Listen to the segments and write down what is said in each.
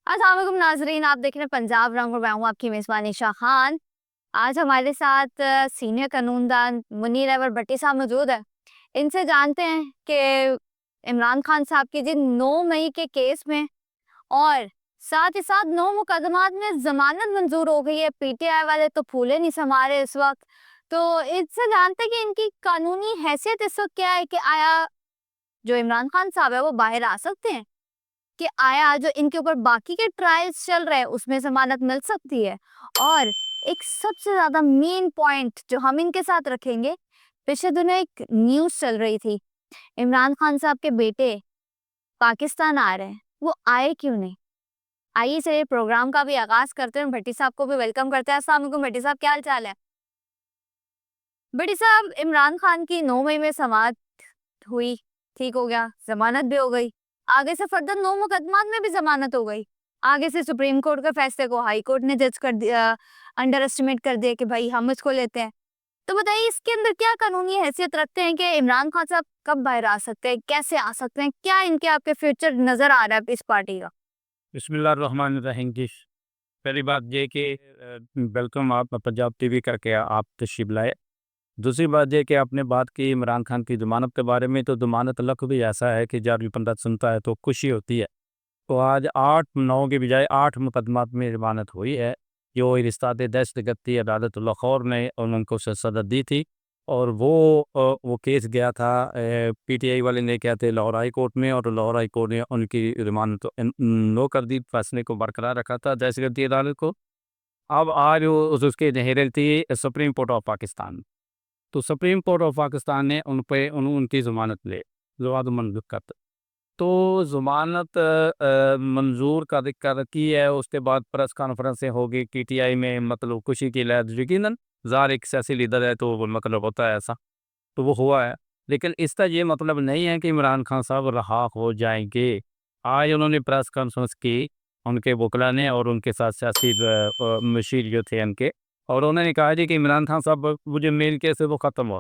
अस्सलाम वालेकुम नाजरीन, आप देख रहे हैं पंजाब रंग और मैं हूँ आपकी मेज़बान निशा खान। आज हमारे साथ सीनियर कानूनदान मुनीर अहमद भट्टी साहब मौजूद है। इनसे जानते हैं कि इमरान खान साहब की जिन 9 मई के केस में और साथ ही साथ 9 मुकदमात में ज़मानत मंजूर हो गई है। पीटीआई वाले तो फूले नहीं समा रहे इस वक़्त। तो इनसे जानते हैं कि इनकी कानूनी हैसियत इस वक़्त क्या है, कि आया जो इमरान खान साहब है वो बाहर आ सकते हैं? कि आया जो इनके ऊपर बाकी के ट्रायल्स चल रहे हैं उसमें ज़मानत मिल सकती है? और एक सबसे ज़्यादा मेन पॉइंट जो हम इनके साथ रखेंगे, पिछले दिनों एक न्यूज़ चल रही थी, इमरान खान साहब के बेटे पाकिस्तान आ रहे हैं, वो आए क्यों नहीं? आइए चलिए प्रोग्राम का भी आगाज़ करते हैं, भट्टी साहब को भी वेलकम करते हैं। अस्सलाम वालेकुम भट्टी साहब, क्या हाल-चाल है? भट्टी साहब, इमरान खान की 9 मई में समाअत हुई, ठीक हो गया, ज़मानत भी हो गई। आगे से फर्दर 9 मुकदमात में भी ज़मानत हो गई। आगे से सुप्रीम कोर्ट के फैसले को हाई कोर्ट ने जज कर दिया, अंडर एस्टिमेट कर दिया कि भाई हम इसको लेते हैं। तो बताइए इसके अंदर क्या कानूनी हैसियत रखते हैं कि इमरान खान साहब कब बाहर आ सकते हैं, कैसे आ सकते हैं? क्या इनके आपके फ्यूचर नज़र आ रहा है इस पार्टी का? बिस्मिल्लाहिर्रहमानिर्रहीम जी। पहली बात ये कि वेलकम आप पंजाब टीवी करके आप तशरीफ़ लाए। दूसरी बात ये कि आपने बात की इमरान खान की ज़मानत के बारे में, तो ज़मानत लफ़्ज़ भी ऐसा है कि जब भी बंदा सुनता है तो खुशी होती है। तो आज 8-9 की बजाय 8 मुकदमात में ज़मानत हुई है। जो रिश्तात दहशतगर्दी अदालत लाहौर ने उनको सज़ा दी थी, और वो केस गया था पीटीआई वाले ने क्या थे लाहौर हाई कोर्ट में, और लाहौर हाई कोर्ट ने उनकी ज़मानत नो कर दी, फैसले को बरकरार रखा था दहशतगर्दी अदालत को। अब आज उसकी हेरिंग थी सुप्रीम कोर्ट ऑफ पाकिस्तान। तो सुप्रीम कोर्ट ऑफ पाकिस्तान ने उनकी ज़मानत जवाब मंजूर कर दी। तो ज़मानत मंजूर कर की है, उसके बाद प्रेस कॉन्फ्रेंसें होगी पीटीआई में, मतलब खुशी की लहर, यकीनन ज़ाहिर एक सियासी लीडर है तो वो मतलब होता है ऐसा, तो वो हुआ है। लेकिन इसका ये मतलब नहीं है कि इमरान खान साहब रहा हो जाएंगे। आज उन्होंने प्रेस कॉन्फ्रेंस की, उनके वकला ने, और उनके साथ सियासी मशीर जो थे उनके, और उन्होंने कहा जी कि इमरान खान साहब वो जो मेन केस है वो ख़त्म हो।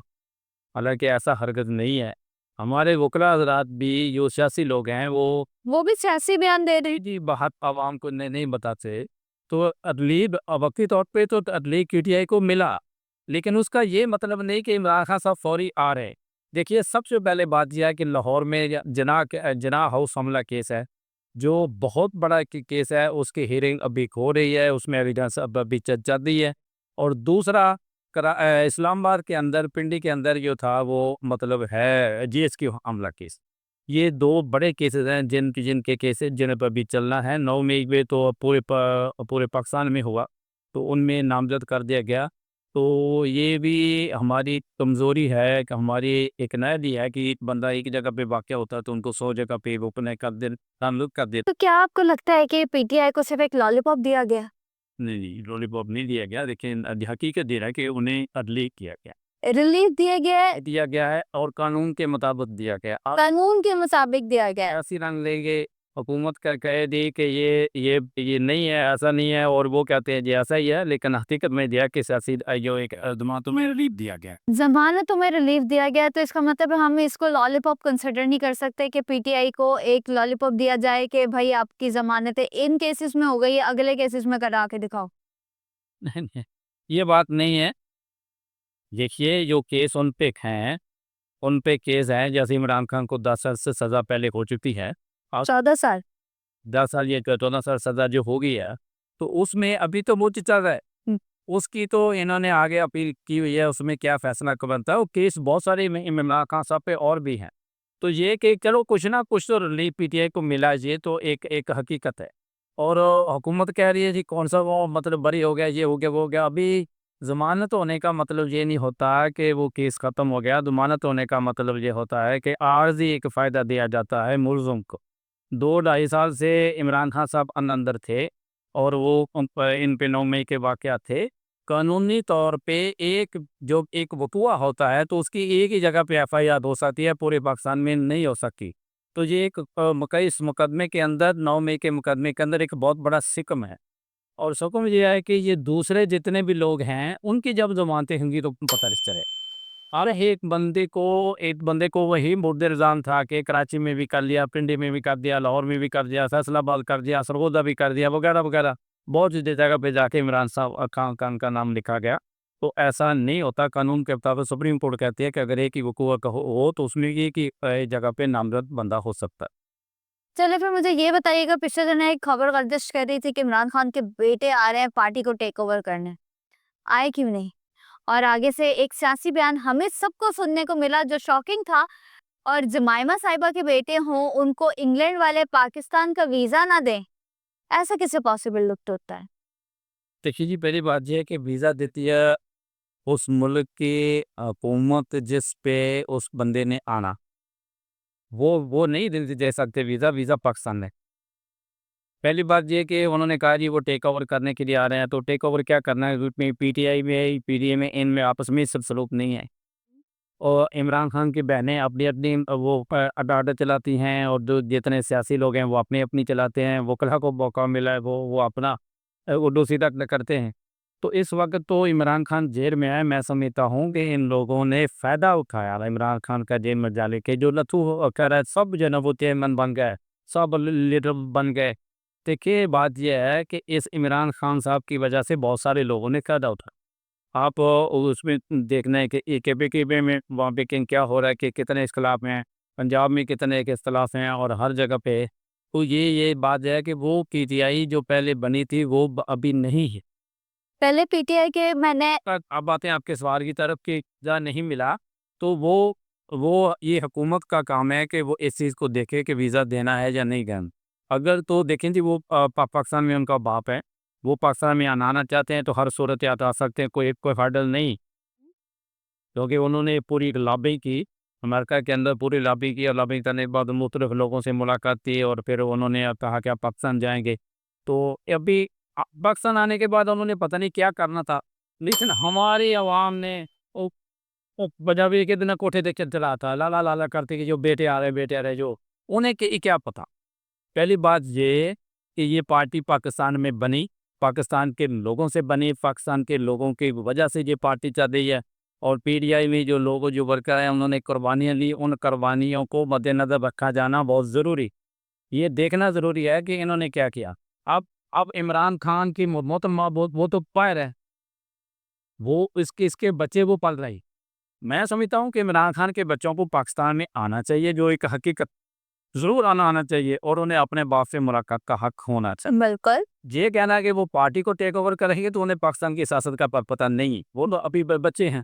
हालाँकि ऐसा हरगिज़ नहीं है। हमारे वकला हज़रात भी जो सियासी लोग हैं वो भी सियासी बयान दे रहे हैं। जी बात आवाम को नहीं बताते। तो वक़्ती तौर पे तो पीटीआई को मिला, लेकिन उसका ये मतलब नहीं कि इमरान खान साहब फ़ौरी आ रहे हैं। देखिए, सबसे पहले बात ये है कि लाहौर में जना हाउस हमला केस है, जो बहुत बड़ा केस है, उसकी हियरिंग अभी हो रही है, उसमें एविडेंस अब अभी चल रही है। और दूसरा इस्लामाबाद के अंदर, पिंडी के अंदर जो था वो मतलब है जीएसके हमला केस। ये 2 बड़े केसेज़ हैं जिनके केसेज़ जिन पर अभी चलना है। 9 मई में तो पूरे पाकिस्तान में हुआ, तो उनमें नामज़द कर दिया गया। तो ये भी हमारी कमज़ोरी है कि हमारी एक नैली है कि एक बंदा एक जगह पे वाक़या होता है तो उनको 100 जगह पे वो अपने नामज़द कर देते। तो क्या आपको लगता है कि पीटीआई को सिर्फ एक लॉलीपॉप दिया गया? नहीं, नहीं, लॉलीपॉप नहीं दिया गया, लेकिन हकीकत ये है कि उन्हें अदली किया गया। रिलीफ दिया गया है, दिया गया है और कानून के मुताबिक दिया गया। आप कानून के मुताबिक दिया गया है। सियासी रंग लेंगे, हुकूमत का कह दी कि ये नहीं है, ऐसा नहीं है, और वो कहते हैं जी ऐसा ही है, लेकिन हकीकत में दिया कि सियासी जो एक जमातों में रिलीफ दिया गया है। ज़मानतों में रिलीफ दिया गया है, तो इसका मतलब है हम इसको लॉलीपॉप कंसिडर नहीं कर सकते कि पीटीआई को एक लॉलीपॉप दिया जाए कि भाई आपकी ज़मानतें इन केसेस में हो गई है, अगले केसेस में करा के दिखाओ। नहीं, नहीं, ये बात नहीं है। देखिए, जो केस उन पे हैं, उन पे केस हैं, जैसे इमरान खान को 10 साल से सज़ा पहले हो चुकी है। अब 14 साल। 10 साल या 14 साल सज़ा जो हो गई है, तो उसमें अभी तो वो चल रहा है। हुँ, उसकी तो इन्होंने आगे अपील की हुई है, उसमें क्या फ़ैसला क बनता है, वो केस बहुत सारे इमरान खान साहब पे और भी हैं। तो ये कि चलो कुछ ना कुछ तो रिलीफ़ पीटीआई को मिला, ये तो एक एक हकीकत है। और हुकूमत कह रही है जी कौन-सा वो मतलब बरी हो गया, ये हो गया, वो हो गया। अभी ज़मानत होने का मतलब ये नहीं होता कि वो केस ख़त्म हो गया। ज़मानत होने का मतलब ये होता है कि आर्ज़ी एक फ़ायदा दिया जाता है मुलज़िम को। 2 ढाई साल से इमरान खान साहब अंदर थे, और वो इन पे 9 मई के वाक़यात थे। कानूनी तौर पे एक वक़्आ होता है तो उसकी एक ही जगह पे एफ़आईआर हो सकती है, पूरे पाकिस्तान में नहीं हो सकती। तो ये एक इस मुकदमे के अंदर, 9 मई के मुकदमे के अंदर एक बहुत बड़ा सिक्म है, और सिक्म ये है कि ये दूसरे जितने भी लोग हैं, उनकी जब ज़मानतें होंगी तो पता चलेगा। और एक बंदे को वही मुद्दे इल्ज़ाम था कि कराची में भी कर लिया, पिंडी में भी कर दिया, लाहौर में भी कर दिया, फैसलाबाद कर दिया, सरगोदा भी कर दिया, वगैरह-वगैरह। बहुत सी जगह पे जाके इमरान साहब खान का नाम लिखा गया। तो ऐसा नहीं होता, कानून के मुताबिक सुप्रीम कोर्ट कहती है कि अगर एक ही वक़ूअ का हो तो उसमें एक ही जगह पे नामज़द बंदा हो सकता है। चलिए फिर मुझे ये बताइएगा, पिछले दिनों एक खबर गर्दिश कर रही थी कि इमरान खान के बेटे आ रहे हैं पार्टी को टेक ओवर करने। आए क्यों नहीं? और आगे से एक सियासी बयान हमें सबको सुनने को मिला जो शॉकिंग था। और जमाइमा साहिबा के बेटे हों, उनको इंग्लैंड वाले पाकिस्तान का वीज़ा ना दें, ऐसा कैसे पॉसिबल लुक होता है? देखिए जी, पहली बात ये है कि वीज़ा देती है उस मुल्क की हुकूमत जिस पे उस बंदे ने आना। वो नहीं दे सकते वीज़ा, वीज़ा पाकिस्तान है। पहली बात ये है कि उन्होंने कहा जी वो टेक ओवर करने के लिए आ रहे हैं, तो टेक ओवर क्या करना है? उसमें पीटीआई में, पीडीए में, इनमें आपस में सब सलूक नहीं है। और इमरान खान की बहनें अपनी-अपनी वो अड्डा-अड्डा चलाती हैं, और जो जितने सियासी लोग हैं वो अपनी-अपनी चलाते हैं। वोकला को मौका मिला है वो अपना उल्लू-सीधा करते हैं। तो इस वक़्त तो इमरान खान जेल में है, मैं समझता हूँ कि इन लोगों ने फ़ायदा उठाया इमरान खान का जेल में जाने के। जो लट्ठू कह रहा है सब जो है ना वो चेयरमैन बन गए, सब लीडर बन गए। देखिए बात ये है कि इस इमरान खान साहब की वजह से बहुत सारे लोगों ने फ़ायदा उठाया। आप उसमें देखना है कि केबे में वहाँ पे क्या हो रहा है, कि कितने इख्तिलाफ़ हैं, पंजाब में कितने एक इख्तिलाफ़ हैं, और हर जगह पे। तो ये बात है कि वो पीटीआई जो पहले बनी थी वो अभी नहीं है। पहले पीटीआई के मैंने अब आते हैं आपके सवाल की तरफ कि वीज़ा नहीं मिला, तो वो ये हुकूमत का काम है कि वो इस चीज़ को देखे कि वीज़ा देना है या नहीं देना। अगर तो देखें जी, वो पाकिस्तान में उनका बाप है, वो पाकिस्तान में आना चाहते हैं तो हर सूरत आ सकते हैं, कोई हर्डल नहीं। क्योंकि उन्होंने पूरी एक लॉबी की, अमेरिका के अंदर पूरी लॉबी की, और लॉबी करने के बाद मुख्तलिफ लोगों से मुलाकात की, और फिर उन्होंने कहा कि आप पाकिस्तान जाएँगे। तो अभी पाकिस्तान आने के बाद उन्होंने पता नहीं क्या करना था, लेकिन हमारी अवाम ने वो पंजाबी के दिन कोठे देख के चला था, लाला लाला करते कि जो बेटे आ रहे जो, उन्हें क्या पता। पहली बात ये कि ये पार्टी पाकिस्तान में बनी, पाकिस्तान के लोगों से बनी, पाकिस्तान के लोगों की वजह से ये पार्टी चल रही है। और पीटीआई में जो वर्कर हैं उन्होंने कुर्बानियाँ ली, उन कुर्बानियों को मद्देनज़र रखा जाना बहुत ज़रूरी। ये देखना ज़रूरी है कि इन्होंने क्या किया। अब इमरान खान की मौत वो तो पायर है, वो इसके बच्चे वो पल रही। मैं समझता हूँ कि इमरान खान के बच्चों को पाकिस्तान में आना चाहिए, जो एक हकीकत ज़रूर आना चाहिए, और उन्हें अपने बाप से मुलाकात का हक होना चाहिए। बिल्कुल। ये कहना है कि वो पार्टी को टेक ओवर करेंगे तो उन्हें पाकिस्तान की सियासत का पता नहीं, वो तो अभी बच्चे हैं।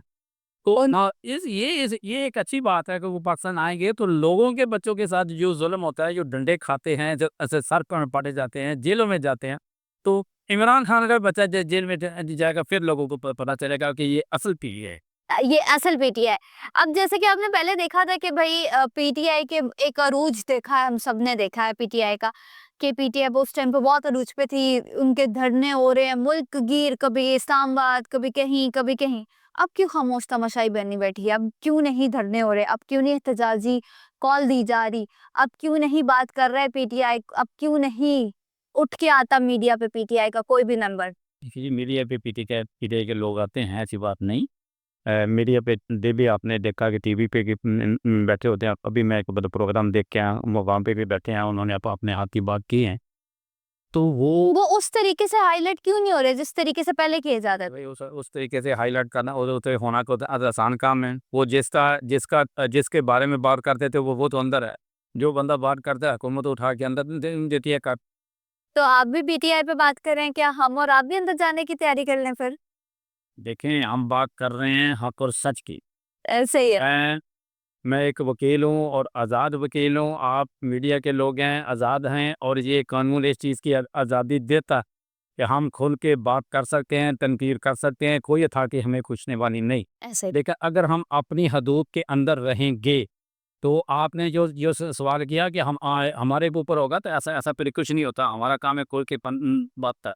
तो उन ना ये एक अच्छी बात है कि वो पाकिस्तान आएँगे तो लोगों के बच्चों के साथ जो ज़ुल्म होता है, जो डंडे खाते हैं, जो ऐसे सर पर पड़े जाते हैं, जेलों में जाते हैं, तो इमरान खान का बच्चा जेल में जाएगा, फिर लोगों को पता चलेगा कि ये असल पीढ़ी है। ये असल पीटीआई। अब जैसे कि आपने पहले देखा था कि भई पीटीआई के एक अरूज देखा है, हम सबने देखा है पीटीआई का, कि पीटीआई उस टाइम पे बहुत अरूज पे थी, उनके धरने हो रहे हैं, मुल्क गिर, कभी इस्लामाबाद, कभी कहीं, कभी कहीं। अब क्यों खामोश तमाशाई बनी बैठी है? अब क्यों नहीं धरने हो रहे? अब क्यों नहीं एहतजाजी कॉल दी जा रही? अब क्यों नहीं बात कर रहा है पीटीआई? अब क्यों नहीं उठ के आता मीडिया पे पीटीआई का कोई भी मेंबर? देखिए जी, मीडिया पे पीटीआई के लोग आते हैं, ऐसी बात नहीं। मीडिया पे डेली आपने देखा कि टीवी पे कि बैठे होते हैं। अभी मैं एक मतलब प्रोग्राम देख के आया हूँ, वो वहाँ पे भी बैठे हैं, उन्होंने अपने हाथ की बात की है। तो वो वो उस तरीके से हाइलाइट क्यों नहीं हो रहे जिस तरीके से पहले किए जाते थे? भाई उस तरीके से हाइलाइट करना, और उसे होना को तो आसान काम है। वो जिसके बारे में बात करते थे वो तो अंदर है। जो बंदा बात करता है हुकूमत उठा के अंदर देती है कर। तो आप भी पीटीआई पे बात कर रहे हैं, क्या हम और आप भी अंदर जाने की तैयारी कर लें फिर? देखें, हम बात कर रहे हैं हक और सच की। ऐसे ही है। मैं मैं एक वकील हूँ, और आज़ाद वकील हूँ। आप मीडिया के लोग हैं, आज़ाद हैं, और ये कानून इस चीज़ की आज़ादी देता है कि हम खुल के बात कर सकते हैं, तनकीद कर सकते हैं, कोई अथॉरिटी हमें पूछने वाली नहीं। ऐसे ही। लेकिन अगर हम अपनी हदूद के अंदर रहेंगे, तो आपने जो सवाल किया कि हमारे ऊपर होगा, तो ऐसा ऐसा फिर कुछ नहीं होता। हमारा काम है खुल के बात है।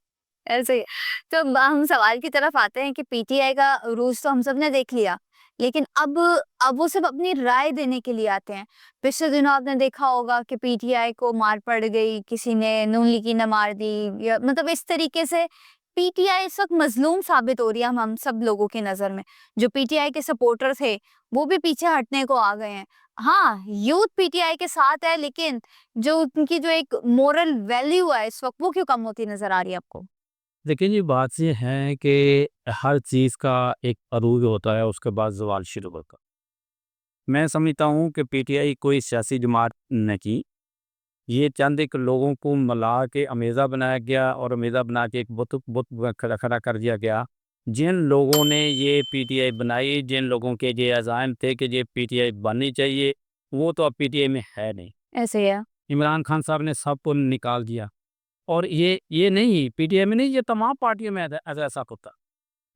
ऐसे ही। तो हम सवाल की तरफ आते हैं कि पीटीआई का रूज तो हम सब ने देख लिया, लेकिन अब वो सिर्फ अपनी राय देने के लिए आते हैं। पिछले दिनों आपने देखा होगा कि पीटीआई को मार पड़ गई, किसी ने नून लीगी ने मार दी, या मतलब इस तरीके से पीटीआई इस वक्त मजलूम साबित हो रही है हम सब लोगों की नजर में। जो पीटीआई के सपोर्टर थे वो भी पीछे हटने को आ गए हैं। हाँ, यूथ पीटीआई के साथ है, लेकिन जो उनकी जो एक मोरल वैल्यू है इस वक्त वो क्यों कम होती नजर आ रही है आपको? देखिए जी, बात ये है कि हर चीज़ का एक अरूज होता है, उसके बाद ज़वाल शुरू होता है। मैं समझता हूँ कि पीटीआई कोई सियासी जमात नहीं, ये चंद एक लोगों को मिला के अमेज़ा बनाया गया और अमेज़ा बना के एक बुत बुत खड़ा खड़ा कर दिया गया। जिन लोगों ने ये पीटीआई बनाई, जिन लोगों के ये अज़ाइम थे कि ये पीटीआई बननी चाहिए, वो तो अब पीटीआई में है नहीं। ऐसे ही है। इमरान खान साहब ने सबको निकाल दिया। और ये नहीं, पीटीआई में नहीं, ये तमाम पार्टियों में ऐसा होता।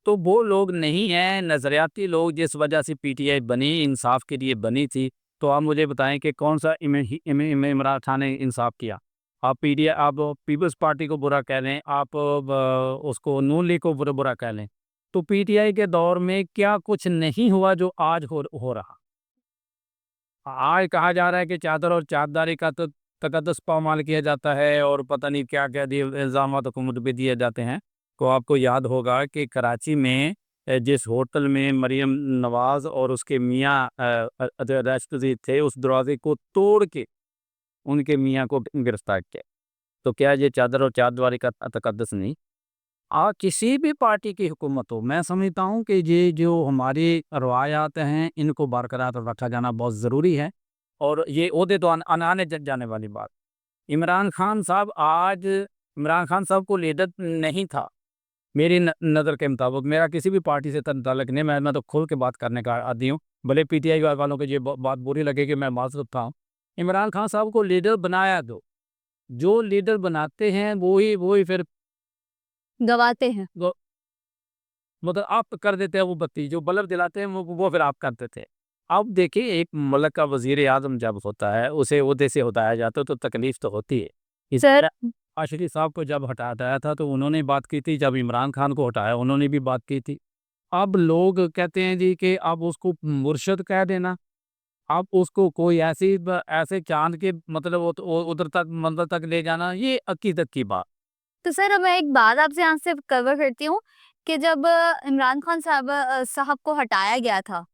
तो वो लोग नहीं हैं, नज़रियाती लोग जिस वजह से पीटीआई बनी, इंसाफ के लिए बनी थी। तो आप मुझे बताएं कि कौन सा इमरान खान ने इंसाफ किया? आप पीटीआई, आप पीपल्स पार्टी को बुरा कह लें, आप उसको नून लीग को बुरा बुरा कह लें, तो पीटीआई के दौर में क्या कुछ नहीं हुआ जो आज हो रहा? आज कहा जा रहा है कि चादर और चारदारी का तो तकद्दुस पामाल किया जाता है और पता नहीं क्या-क्या दिए इल्ज़ामात हुकूमत पे दिए जाते हैं। तो आपको याद होगा कि कराची में जिस होटल में मरियम नवाज़ और उसके मियाँ रेस्टोरेंट थे, उस दरवाज़े को तोड़ के उनके मियाँ को गिरफ्तार किया। तो क्या ये चादर और चारदीवारी का तकद्दुस नहीं? किसी भी पार्टी की हुकूमत हो, मैं समझता हूँ कि ये जो हमारी रवायात हैं, इनको बरकरार रखा जाना बहुत ज़रूरी है। और ये ओहदे तो आने जाने वाली बात। इमरान खान साहब को लीडर नहीं था, मेरी नज़र के मुताबिक। मेरा किसी भी पार्टी से ताल्लुक नहीं, मैं तो खुल के बात करने का आदी हूँ। भले पीटीआई वालों को ये बात बुरी लगे कि मैं माज़रत खाऊँ। इमरान खान साहब को लीडर बनाया दो, जो लीडर बनाते हैं वो ही फिर गवाते हैं। मतलब आप कर देते हैं, वो बत्ती जो बल्ब जलाते हैं वो फिर आप कर देते हैं। अब देखिए, एक मुल्क का वज़ीर आज़म जब होता है, उसे ओहदे से हटाया जाता है तो तकलीफ़ तो होती है। इस सर, तरह आशिकी साहब को जब हटाया था तो उन्होंने बात की थी, जब इमरान खान को हटाया उन्होंने भी बात की थी। अब लोग कहते हैं जी कि अब उसको मुर्शिद कह देना, अब उसको कोई ऐसे चाँद के मतलब उधर तक मंज़िल तक ले जाना, ये अकीदत की बात। तो सर अब मैं एक बात आपसे यहाँ से कवर करती हूँ कि जब इमरान खान साहब को हटाया गया था,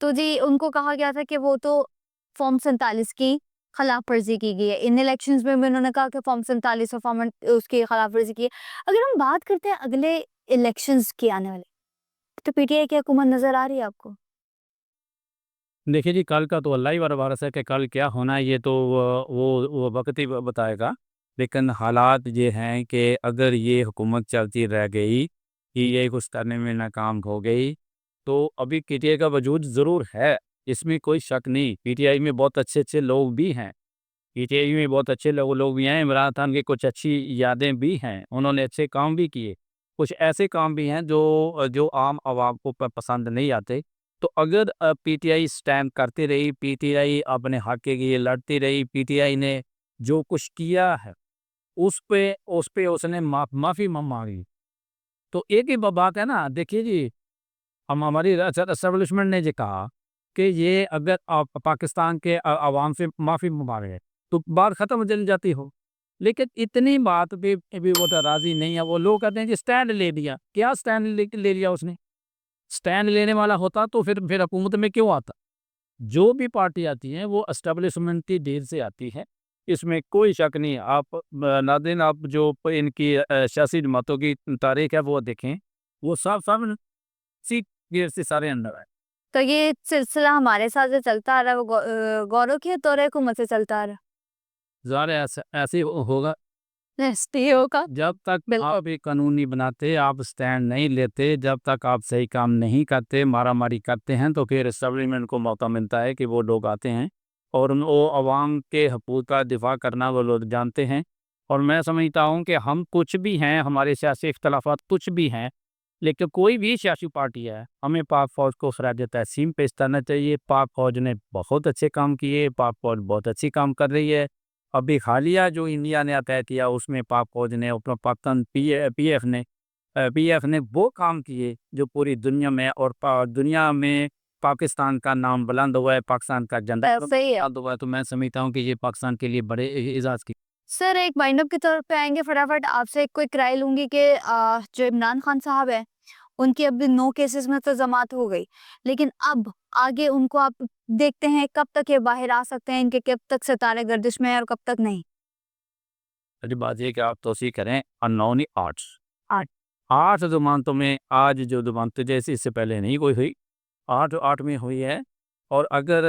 तो जी उनको कहा गया था कि वो तो फॉर्म 47 की खिलाफ वर्जी की गई है। इन इलेक्शंस में भी उन्होंने कहा कि फॉर्म 47 और फॉर्म उसकी खिलाफ वर्जी की है। अगर हम बात करते हैं अगले इलेक्शंस की आने वाले, तो पीटीआई की हुकूमत नजर आ रही है आपको? देखिए जी, कल का तो अल्लाह ही भरोसा है कि कल क्या होना है, ये तो वो वक़्त ही बताएगा। लेकिन हालात ये हैं कि अगर ये हुकूमत चलती रह गई, कि ये कुछ करने में नाकाम हो गई, तो अभी पीटीआई का वजूद ज़रूर है, इसमें कोई शक नहीं। पीटीआई में बहुत अच्छे-अच्छे लोग भी हैं, पीटीआई में बहुत अच्छे लोग भी हैं, इमरान खान की कुछ अच्छी यादें भी हैं, उन्होंने अच्छे काम भी किए। कुछ ऐसे काम भी हैं जो आम आवाम को पसंद नहीं आते। तो अगर पीटीआई स्टैंड करती रही, पीटीआई अपने हक के लिए लड़ती रही, पीटीआई ने जो कुछ किया है, उस पे उसने माफ़ी माँगी। तो एक ही बात है ना, देखिए जी, हम हमारी एस्टेब्लिशमेंट ने ये कहा कि ये अगर आप पाकिस्तान के अवाम से माफ़ी माँगे, तो बात ख़त्म हो जल जाती हो। लेकिन इतनी बात पे भी वो तो राज़ी नहीं है। वो लोग कहते हैं कि स्टैंड ले लिया। क्या स्टैंड ले लिया उसने? स्टैंड लेने वाला होता तो फिर हुकूमत में क्यों आता? जो भी पार्टी आती है वो एस्टेब्लिशमेंट की देर से आती है, इसमें कोई शक नहीं है। आप नाज़रीन, आप जो इनकी सियासी जमातों की तारीख है वो देखें, वो सब सी देर से सारे अंदर आए। तो ये सिलसिला हमारे साथ जो चलता आ रहा है वो गौरव की दौरे हुकूमत से चलता आ रहा ज़ाहिर है ऐसे ही होगा। है। एसटीओ का जब तक बिल्कुल। आप एक कानून नहीं बनाते, आप स्टैंड नहीं लेते, जब तक आप सही काम नहीं करते, मारा-मारी करते हैं, तो फिर एस्टेब्लिशमेंट को मौका मिलता है कि वो लोग आते हैं और वो अवाम के हकूक़ का दिफ़ा करना वो लोग जानते हैं। और मैं समझता हूँ कि हम कुछ भी हैं, हमारे सियासी इख्तिलाफ़ात कुछ भी हैं, लेकिन कोई भी सियासी पार्टी है, हमें पाक फ़ौज को ख़राज तहसीन पेश करना चाहिए। पाक फ़ौज ने बहुत अच्छे काम किए, पाक फ़ौज बहुत अच्छी काम कर रही है। अभी हालिया जो इंडिया ने तय किया, उसमें पाक फ़ौज ने अपना पाकिस्तान पीएफ ने वो काम किए जो पूरी दुनिया में और दुनिया में पाकिस्तान का नाम बुलंद हुआ है, पाकिस्तान का झंडा सही है। बुलंद हुआ है। तो मैं समझता हूँ कि ये पाकिस्तान के लिए बड़े एजाज़ की सर एक वाइंड अप के तौर पे आएँगे, फटाफट आपसे एक क्विक राय लूँगी कि जो इमरान खान साहब हैं, उनकी अभी 9 केसेस में तो ज़मानत हो गई। लेकिन अब आगे उनको आप देखते हैं कब तक ये बाहर आ सकते हैं, इनके कब तक सितारे गर्दिश में हैं और कब तक नहीं? पहली बात ये कि आप तौसीक़ करें अननोनी आर्ट्स। 8। 8 ज़मानतों में आज जो ज़मानतें जैसी इससे पहले नहीं कोई हुई, 8 में हुई है। और अगर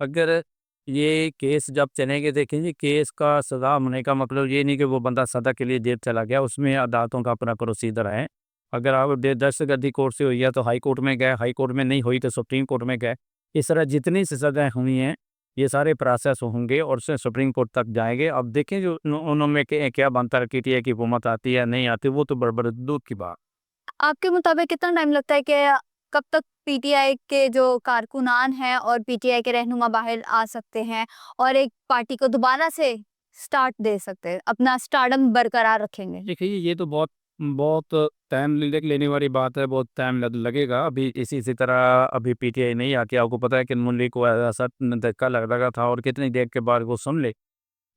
अगर ये केस जब चलेंगे, देखेंगे केस का सज़ा होने का मतलब ये नहीं कि वो बंदा सज़ा के लिए जेल चला गया, उसमें अदालतों का अपना प्रोसीजर है। अगर आप दहशतगर्दी कोर्ट से हुई है तो हाई कोर्ट में गए, हाई कोर्ट में नहीं हुई तो सुप्रीम कोर्ट में गए। इस तरह जितनी सी सज़ाएँ हुई हैं, ये सारे प्रोसेस होंगे और उससे सुप्रीम कोर्ट तक जाएँगे। अब देखें जो उन्होंने क्या बनता है, पीटीआई की हुकूमत आती है, नहीं आती, वो तो बड़ दूर की बात। आपके मुताबिक कितना टाइम लगता है कि कब तक पीटीआई के जो कारकुनान हैं और पीटीआई के रहनुमा बाहर आ सकते हैं और एक पार्टी को दोबारा से स्टार्ट दे सकते हैं, अपना स्टारडम बरकरार रखेंगे? देखिए, ये तो बहुत बहुत टाइम लेने वाली बात है, बहुत टाइम लगेगा। अभी इसी तरह अभी पीटीआई नहीं आती, आपको पता है कि मुल्ली को ऐसा धक्का लगा था और कितनी देर के बाद वो सुन ले।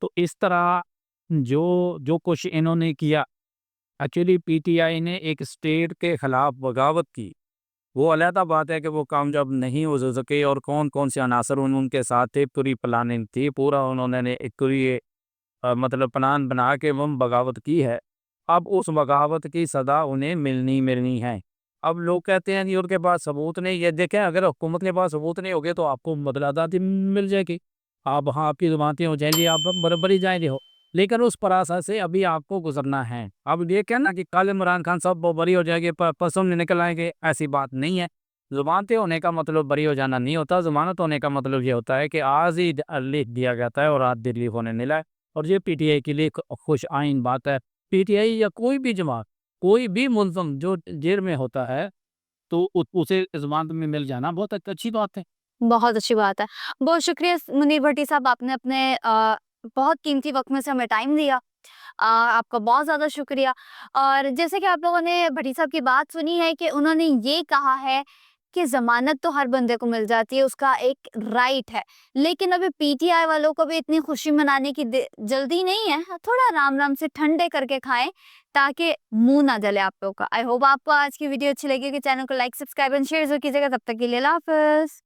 तो इस तरह जो जो कुछ इन्होंने किया, एक्चुअली पीटीआई ने एक स्टेट के खिलाफ बगावत की। वो अलहदा बात है कि वो कामयाब नहीं हो सके और कौन-कौन से अनासर उनके साथ थे, पूरी प्लानिंग थी, पूरा उन्होंने एक पूरी मतलब प्लान बना के वो बगावत की है। अब उस बगावत की सज़ा उन्हें मिलनी है। अब लोग कहते हैं जी उनके पास सबूत नहीं है। देखें, अगर हुकूमत के पास सबूत नहीं होंगे तो आपको बदला-दादी मिल जाएगी। आप हाँ, आपकी ज़मानतें हो जाएँगी, आप बरी जाएँगे हो। लेकिन उस प्रोसेस से अभी आपको गुज़रना है। अब ये कहना कि कल इमरान खान साहब बरी हो जाएँगे, परसों निकल आएँगे, ऐसी बात नहीं है। ज़मानतें होने का मतलब बरी हो जाना नहीं होता। ज़मानत होने का मतलब ये होता है कि आज ही लिख दिया जाता है और आज रिलीफ़ होने मिला है। और ये पीटीआई के लिए एक खुश आइन बात है। पीटीआई या कोई भी जमात, कोई भी मुल्ज़िम जो जेल में होता है, तो उसे ज़मानत में मिल जाना बहुत अच्छी बात है। बहुत अच्छी बात है। बहुत शुक्रिया मुनीर भट्टी साहब, आपने अपने बहुत कीमती वक़्त में से हमें टाइम दिया। आपका बहुत ज़्यादा शुक्रिया। और जैसे कि आप लोगों ने भट्टी साहब की बात सुनी है कि उन्होंने ये कहा है कि ज़मानत तो हर बंदे को मिल जाती है, उसका एक राइट है। लेकिन अभी पीटीआई वालों को भी इतनी खुशी मनाने की जल्दी नहीं है। थोड़ा आराम-आराम से ठंडे करके खाएँ ताकि मुँह ना जले आप लोगों का। आई होप आपको आज की वीडियो अच्छी लगी होगी। चैनल को लाइक, सब्सक्राइब एंड शेयर ज़रूर कीजिएगा। तब तक के लिए अल्लाह हाफ़िज़।